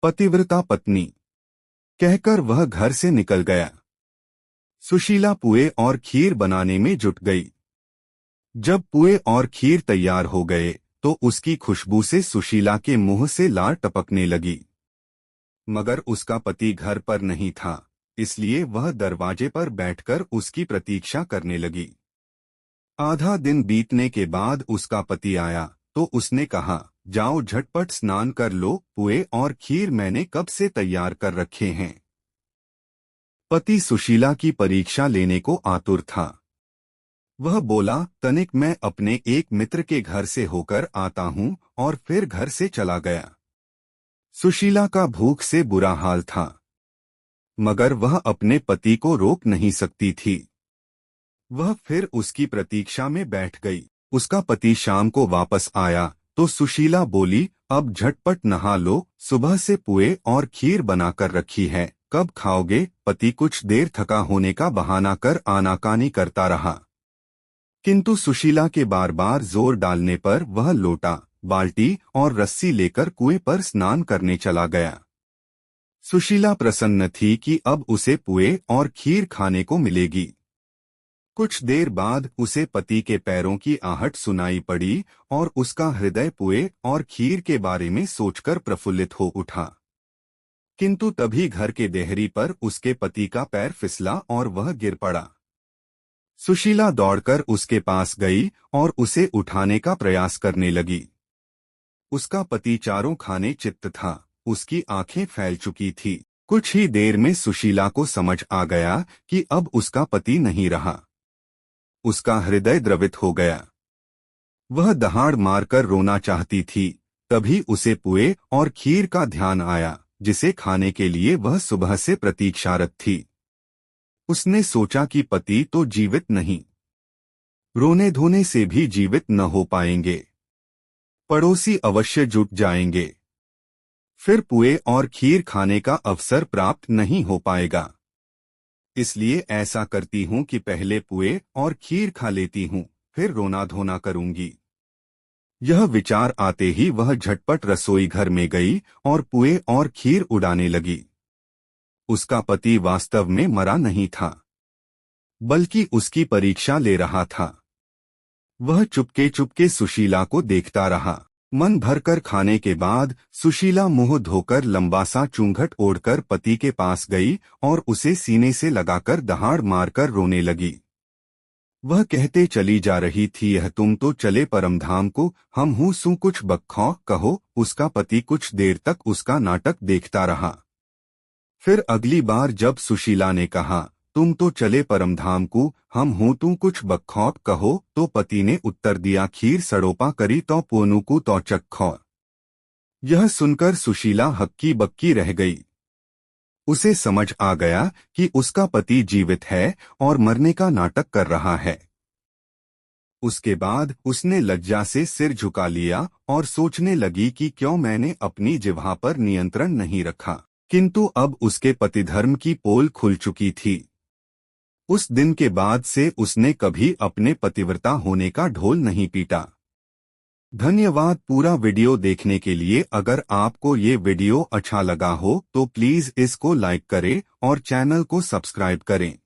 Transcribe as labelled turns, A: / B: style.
A: पतिव्रता पत्नी कहकर वह घर से निकल गया। सुशीला पुए और खीर बनाने में जुट गई। जब पुए और खीर तैयार हो गए तो उसकी खुशबू से सुशीला के मुंह से लार टपकने लगी। मगर उसका पति घर पर नहीं था, इसलिए वह दरवाजे पर बैठकर उसकी प्रतीक्षा करने लगी। आधा दिन बीतने के बाद उसका पति आया तो उसने कहा, जाओ झटपट स्नान कर लो, पुए और खीर मैंने कब से तैयार कर रखे हैं। पति सुशीला की परीक्षा लेने को आतुर था। वह बोला, तनिक मैं अपने एक मित्र के घर से होकर आता हूं, और फिर घर से चला गया। सुशीला का भूख से बुरा हाल था, मगर वह अपने पति को रोक नहीं सकती थी। वह फिर उसकी प्रतीक्षा में बैठ गई। उसका पति शाम को वापस आया तो सुशीला बोली, अब झटपट नहा लो, सुबह से पुए और खीर बनाकर रखी है, कब खाओगे। पति कुछ देर थका होने का बहाना कर आनाकानी करता रहा, किंतु सुशीला के बार बार जोर डालने पर वह लोटा, बाल्टी और रस्सी लेकर कुएं पर स्नान करने चला गया। सुशीला प्रसन्न थी कि अब उसे पुए और खीर खाने को मिलेगी। कुछ देर बाद उसे पति के पैरों की आहट सुनाई पड़ी और उसका हृदय पुए और खीर के बारे में सोचकर प्रफुल्लित हो उठा। किंतु तभी घर के देहरी पर उसके पति का पैर फिसला और वह गिर पड़ा। सुशीला दौड़कर उसके पास गई और उसे उठाने का प्रयास करने लगी। उसका पति चारों खाने चित्त था, उसकी आंखें फैल चुकी थी। कुछ ही देर में सुशीला को समझ आ गया कि अब उसका पति नहीं रहा। उसका हृदय द्रवित हो गया। वह दहाड़ मारकर रोना चाहती थी, तभी उसे पुए और खीर का ध्यान आया, जिसे खाने के लिए वह सुबह से प्रतीक्षारत थी। उसने सोचा कि पति तो जीवित नहीं, रोने धोने से भी जीवित न हो पाएंगे, पड़ोसी अवश्य जुट जाएंगे, फिर पुए और खीर खाने का अवसर प्राप्त नहीं हो पाएगा। इसलिए ऐसा करती हूँ कि पहले पुए और खीर खा लेती हूँ, फिर रोना धोना करूंगी। यह विचार आते ही वह झटपट रसोई घर में गई और पुए और खीर उड़ाने लगी। उसका पति वास्तव में मरा नहीं था, बल्कि उसकी परीक्षा ले रहा था। वह चुपके चुपके सुशीला को देखता रहा। मन भरकर खाने के बाद सुशीला मुंह धोकर लंबा सा चूंघट ओढ़कर पति के पास गई और उसे सीने से लगाकर दहाड़ मारकर रोने लगी। वह कहते चली जा रही थी, यह तुम तो चले परमधाम को, हम हूँ सू कुछ बख्खौ कहो। उसका पति कुछ देर तक उसका नाटक देखता रहा। फिर अगली बार जब सुशीला ने कहा, तुम तो चले परमधाम को, हम हूँ तू कुछ बख्खौ कहो, तो पति ने उत्तर दिया, खीर सड़ोपा करी तो पोनू को तो चक्खौ। यह सुनकर सुशीला हक्की बक्की रह गई। उसे समझ आ गया कि उसका पति जीवित है और मरने का नाटक कर रहा है। उसके बाद उसने लज्जा से सिर झुका लिया और सोचने लगी कि क्यों मैंने अपनी जिह्वा पर नियंत्रण नहीं रखा। किंतु अब उसके पतिधर्म की पोल खुल चुकी थी। उस दिन के बाद से उसने कभी अपने पतिव्रता होने का ढोल नहीं पीटा। धन्यवाद पूरा वीडियो देखने के लिए। अगर आपको ये वीडियो अच्छा लगा हो तो प्लीज इसको लाइक करें और चैनल को सब्सक्राइब करें।